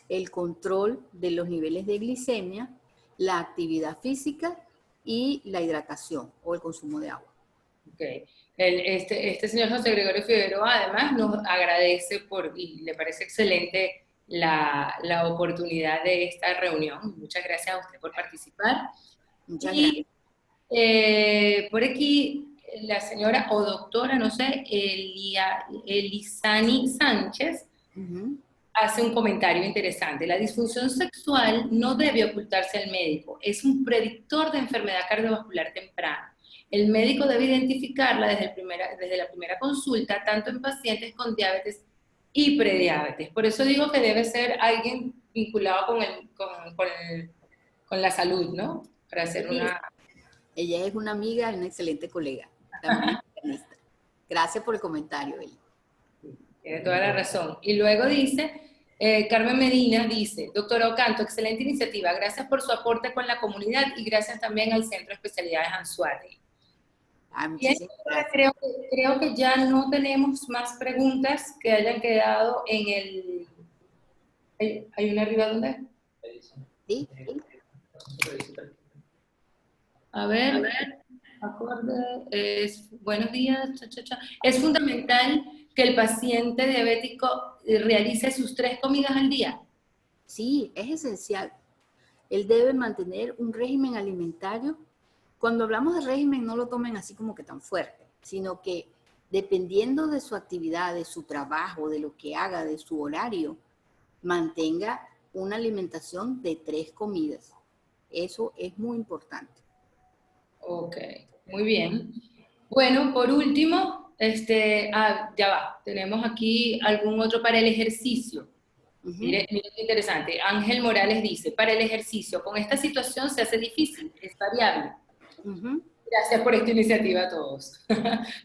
el control de los niveles de glicemia, la actividad física y la hidratación o el consumo de agua. Okay. Este señor José Gregorio Figueroa además nos agradece y le parece excelente la oportunidad de esta reunión. Muchas gracias a usted por participar. Muchas gracias. Por aquí la señora o doctora, no sé, Elisani Sánchez, hace un comentario interesante. La disfunción sexual no debe ocultarse al médico, es un predictor de enfermedad cardiovascular temprana. El médico debe identificarla desde la primera consulta, tanto en pacientes con diabetes y prediabetes. Por eso digo que debe ser alguien vinculado con la salud, ¿no? Para hacer una... Ella es una amiga y una excelente colega. También pianista. Gracias por el comentario, Eli. Tiene toda la razón. Y luego dice, Carmen Medina dice, doctora Ocanto, excelente iniciativa. Gracias por su aporte con la comunidad y gracias también al Centro de Especialidades Anzoátegui. Bien, creo que ya no tenemos más preguntas que hayan quedado en el... ¿Hay una arriba donde? Sí. A ver, buenos días, Es fundamental que el paciente diabético realice sus 3 comidas al día. Sí, es esencial. Él debe mantener un régimen alimentario. Cuando hablamos de régimen, no lo tomen así como que tan fuerte, sino que dependiendo de su actividad, de su trabajo, de lo que haga, de su horario, mantenga una alimentación de 3 comidas. Eso es muy importante. Ok, muy bien. Bueno, por último, ya va, tenemos aquí algún otro para el ejercicio. Mire, mire qué interesante. Ángel Morales dice, para el ejercicio, con esta situación se hace difícil, es variable. Gracias por esta iniciativa a todos.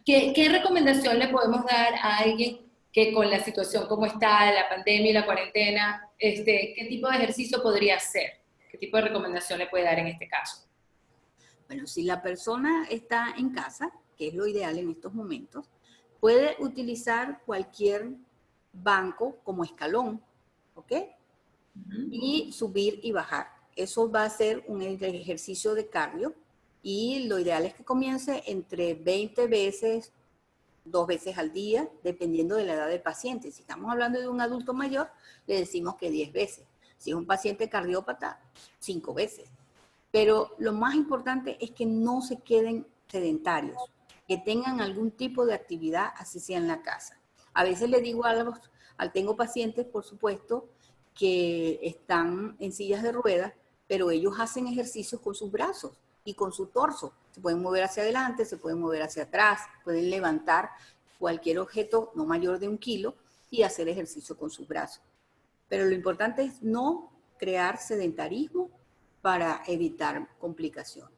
¿Qué recomendación le podemos dar a alguien que con la situación como está, la pandemia y la cuarentena, qué tipo de ejercicio podría hacer? ¿Qué tipo de recomendación le puede dar en este caso? Bueno, si la persona está en casa, que es lo ideal en estos momentos, puede utilizar cualquier banco como escalón, ¿ok? Y subir y bajar. Eso va a ser un ejercicio de cardio y lo ideal es que comience entre 20 veces, 2 veces al día, dependiendo de la edad del paciente. Si estamos hablando de un adulto mayor, le decimos que 10 veces. Si es un paciente cardiópata, 5 veces. Pero lo más importante es que no se queden sedentarios, que tengan algún tipo de actividad, así sea en la casa. A veces le digo tengo pacientes, por supuesto, que están en sillas de ruedas, pero ellos hacen ejercicios con sus brazos y con su torso. Se pueden mover hacia adelante, se pueden mover hacia atrás, pueden levantar cualquier objeto no mayor de 1 kilo y hacer ejercicio con sus brazos. Pero lo importante es no crear sedentarismo para evitar complicaciones.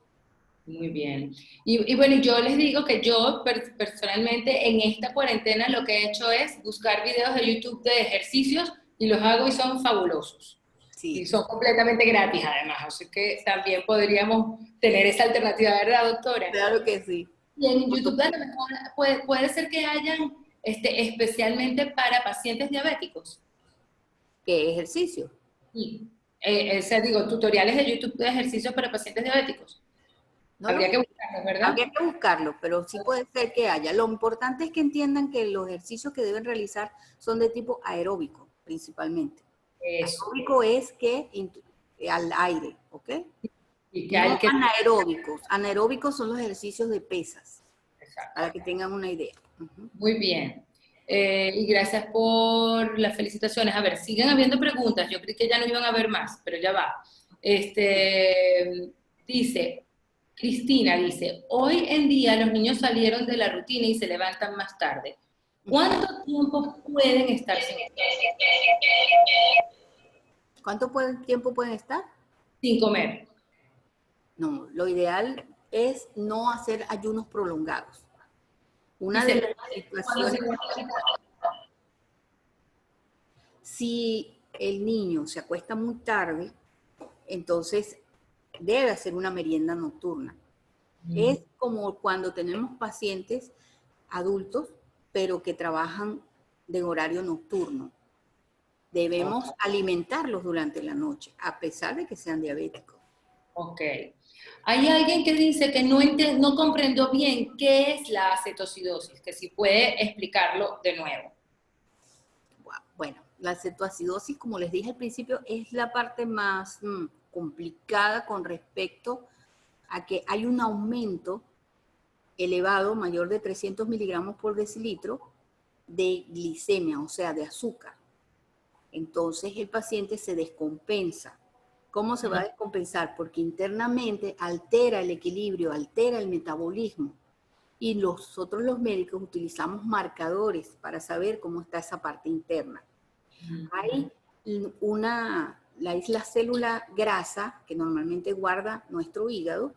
Muy bien. Y bueno, yo les digo que yo personalmente en esta cuarentena lo que he hecho es buscar videos de YouTube de ejercicios y los hago y son fabulosos. Y Sí, son completamente gratis además, así que también podríamos tener esa alternativa, ¿verdad, doctora? claro que sí. Y en Por YouTube a lo supuesto. mejor puede ser que hayan especialmente para pacientes diabéticos. ¿Qué ejercicio? Sí. Digo, tutoriales de YouTube de ejercicios para pacientes diabéticos. No lo Habría sé. que buscarlos, ¿verdad? Habría que buscarlo, pero sí puede ser que haya. Lo importante es que entiendan que los ejercicios que deben realizar son de tipo aeróbico, principalmente. Eso. Aeróbico es que al aire, ¿ok? Y que No hay que... anaeróbicos. Anaeróbicos son los ejercicios de pesas, Exacto. para que tengan una idea. Ujú. Muy bien. Y gracias por las felicitaciones. A ver, siguen habiendo preguntas. Yo creí que ya no iban a haber más, pero ya va. Dice, Cristina dice, hoy en día los niños salieron de la rutina y se levantan más tarde. ¿Cuánto tiempo pueden estar ¿Cuánto tiempo pueden estar? sin comer? No, lo ideal es no hacer ayunos prolongados. Una de Dice, las cuando se... situaciones, si el niño se acuesta muy tarde, entonces debe hacer una merienda nocturna. Es como cuando tenemos pacientes adultos, pero que trabajan de horario nocturno. Debemos alimentarlos durante la noche, a pesar de que sean diabéticos. Ok. Hay alguien que dice que no comprendió bien qué es la acetocidosis, que si puede explicarlo de nuevo. Bueno, la cetoacidosis, como les dije al principio, es la parte más complicada con respecto a que hay un aumento elevado, mayor de 300 miligramos por decilitro, de glicemia, o sea, de azúcar. Entonces el paciente se descompensa. ¿Cómo se va a descompensar? Porque internamente altera el equilibrio, altera el metabolismo. Y nosotros los médicos utilizamos marcadores para saber cómo está esa parte interna. Hay la célula grasa que normalmente guarda nuestro hígado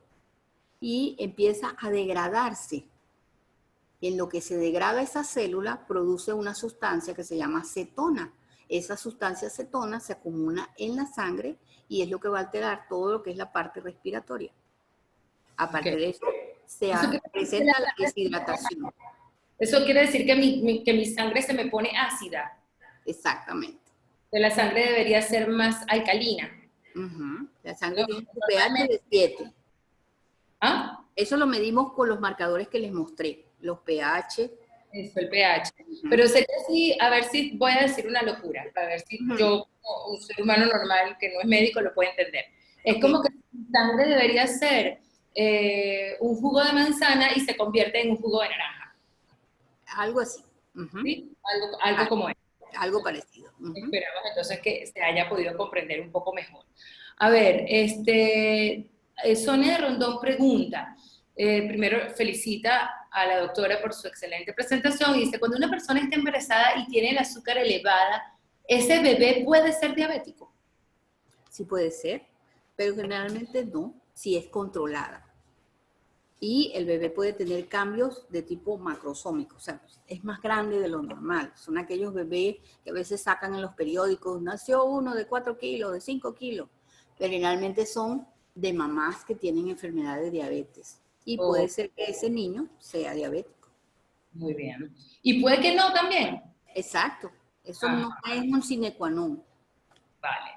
y empieza a degradarse. En lo que se degrada esa célula produce una sustancia que se llama cetona. Esa sustancia cetona se acumula en la sangre y es lo que va a alterar todo lo que es la parte respiratoria. Aparte Okay. de eso, se presenta la deshidratación. Eso quiere decir que mi sangre se me pone ácida, Exactamente. que la sangre debería ser más alcalina. La sangre No, tiene un pH normalmente. de 7. ¿Ah? Eso lo medimos con los marcadores que les mostré, los pH. Eso, el pH. Pero sería así, a ver si voy a decir una locura, a ver si yo, como un ser humano normal que no es médico, lo puede entender. Es Okay. como que mi sangre debería ser un jugo de manzana y se convierte en un jugo de naranja. Algo así. ¿Sí? Algo como eso. Algo parecido. Esperamos entonces que se haya podido comprender un poco mejor. A ver, Sonia de Rondón pregunta, primero felicita a la doctora por su excelente presentación y dice, cuando una persona está embarazada y tiene el azúcar elevada, ¿ese bebé puede ser diabético? Sí puede ser, pero generalmente no, si es controlada. Y el bebé puede tener cambios de tipo macrosómico, o sea, es más grande de lo normal. Son aquellos bebés que a veces sacan en los periódicos, nació uno de 4 kilos, de 5 kilos, pero generalmente son de mamás que tienen enfermedad de diabetes. Y puede ser que ese niño sea diabético. Muy bien. ¿Y puede que no también? Exacto, eso no es un sine qua non. Vale.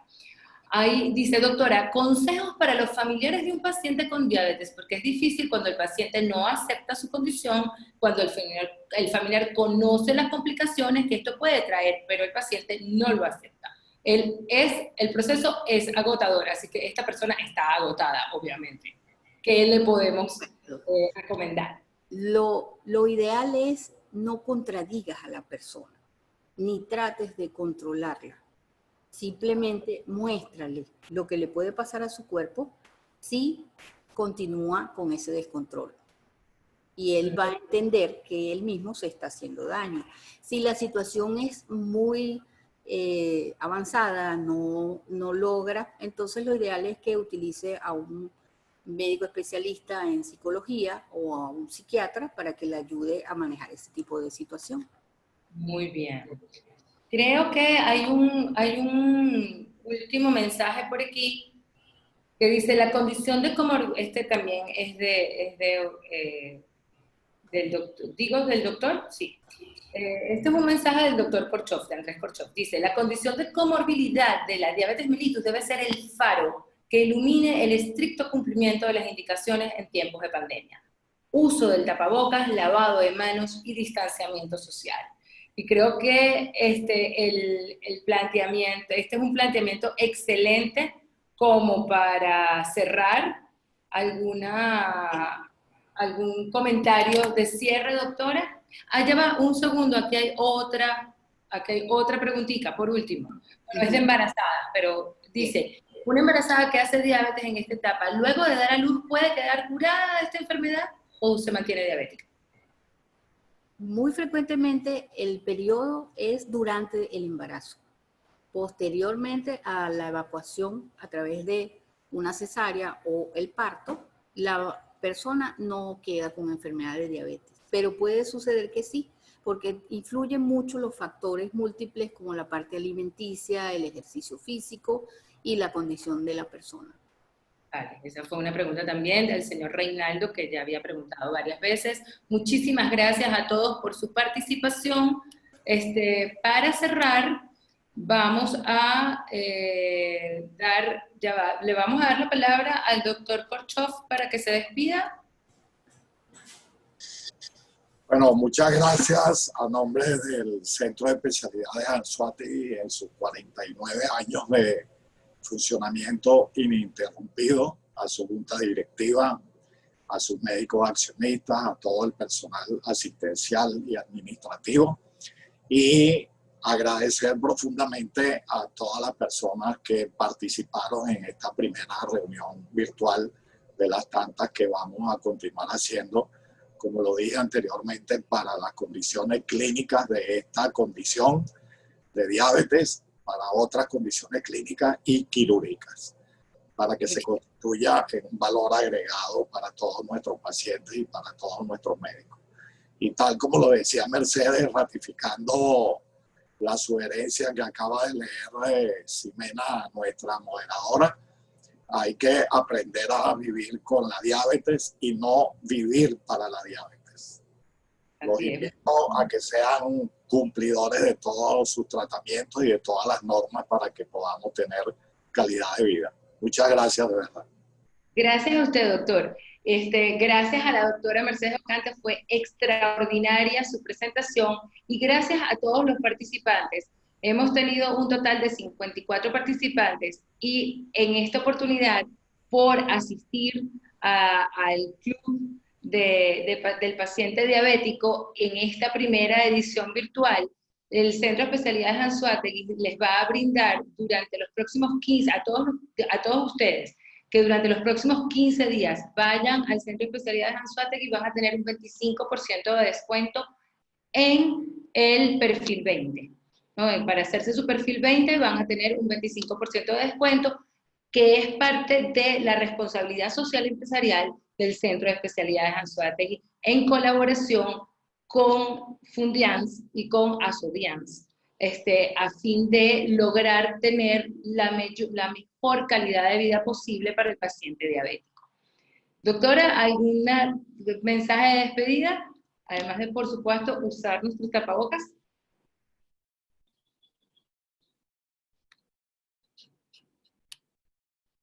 Ahí dice, doctora, consejos para los familiares de un paciente con diabetes, porque es difícil cuando el paciente no acepta su condición, cuando el familiar conoce las complicaciones que esto puede traer, pero el paciente no lo acepta. El proceso es agotador, así que esta persona está agotada, obviamente. ¿Qué le podemos recomendar? Lo ideal es no contradigas a la persona, ni trates de controlarla. Simplemente muéstrale lo que le puede pasar a su cuerpo si continúa con ese descontrol. Y él va a entender que él mismo se está haciendo daño. Si la situación es muy avanzada, no logra, entonces lo ideal es que utilice a un médico especialista en psicología o a un psiquiatra para que le ayude a manejar ese tipo de situación. Muy bien. Creo que hay un último mensaje por aquí que dice, la condición de comorbilidad, este también es del doctor, digo del doctor, sí. Este es un mensaje del doctor Korchov, de Andrés Korchov. Dice, la condición de comorbilidad de la diabetes mellitus debe ser el faro que ilumine el estricto cumplimiento de las indicaciones en tiempos de pandemia. Uso del tapabocas, lavado de manos y distanciamiento social. Y creo que el planteamiento, este es un planteamiento excelente como para cerrar algún comentario de cierre, doctora. Ya va, un segundo, aquí hay otra preguntita, por último. No es de embarazada, pero dice, una embarazada que hace diabetes en esta etapa, luego de dar a luz, ¿puede quedar curada de esta enfermedad o se mantiene diabética? Muy frecuentemente el periodo es durante el embarazo. Posteriormente a la evacuación a través de una cesárea o el parto, la persona no queda con enfermedad de diabetes, pero puede suceder que sí, porque influyen mucho los factores múltiples como la parte alimenticia, el ejercicio físico y la condición de la persona. Vale, esa fue una pregunta también del señor Reinaldo, que ya había preguntado varias veces. Muchísimas gracias a todos por su participación. Para cerrar, vamos a le vamos a dar la palabra al doctor Korchov para que se despida. Bueno, muchas gracias a nombre del Centro de Especialidades Anzoátegui en sus 49 años de funcionamiento ininterrumpido, a su junta directiva, a sus médicos accionistas, a todo el personal asistencial y administrativo, y agradecer profundamente a todas las personas que participaron en esta primera reunión virtual de las tantas que vamos a continuar haciendo, como lo dije anteriormente, para las condiciones clínicas de esta condición de diabetes, para otras condiciones clínicas y quirúrgicas, para que se constituya en un valor agregado para todos nuestros pacientes y para todos nuestros médicos. Y tal como lo decía Mercedes, ratificando la sugerencia que acaba de leer Ximena, nuestra moderadora, hay que aprender a vivir con la diabetes y no vivir para la diabetes. Los invito a que sean cumplidores de todos sus tratamientos y de todas las normas para que podamos tener calidad de vida. Muchas gracias, de verdad. Gracias a usted, doctor. Gracias a la doctora Mercedes Ocante, fue extraordinaria su presentación, y gracias a todos los participantes. Hemos tenido un total de 54 participantes, y en esta oportunidad, por asistir al club del paciente diabético en esta primera edición virtual, el Centro de Especialidades Anzoátegui les va a brindar durante los próximos 15, a todos ustedes, que durante los próximos 15 días vayan al Centro de Especialidades Anzoátegui, van a tener un 25% de descuento en el perfil 20. ¿No? Para hacerse su perfil 20 van a tener un 25% de descuento, que es parte de la responsabilidad social empresarial del Centro de Especialidades Anzoátegui en colaboración con Fundians y con Asodians, a fin de lograr tener la mejor calidad de vida posible para el paciente diabético. Doctora, ¿algún mensaje de despedida? Además de, por supuesto, usar nuestros tapabocas.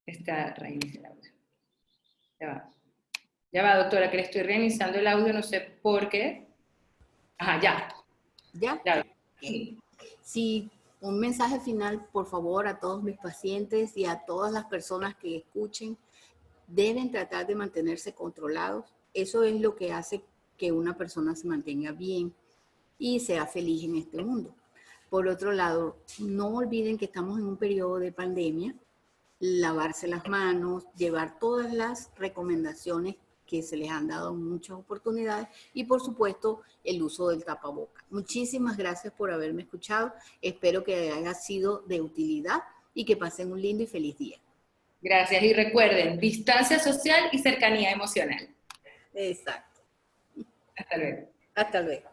Está reinicia el audio. Ya va. Ya va, doctora, que le estoy reiniciando el audio, no sé por qué. Ajá, ya. ¿Ya? Ya. Sí, un mensaje final, por favor, a todos mis pacientes y a todas las personas que escuchen. Deben tratar de mantenerse controlados. Eso es lo que hace que una persona se mantenga bien y sea feliz en este mundo. Por otro lado, no olviden que estamos en un periodo de pandemia. Lavarse las manos, llevar todas las recomendaciones que se les han dado en muchas oportunidades y, por supuesto, el uso del tapaboca. Muchísimas gracias por haberme escuchado. Espero que haya sido de utilidad y que pasen un lindo y feliz día. Gracias, y recuerden, distancia social y cercanía emocional. Exacto. Hasta luego. Hasta luego.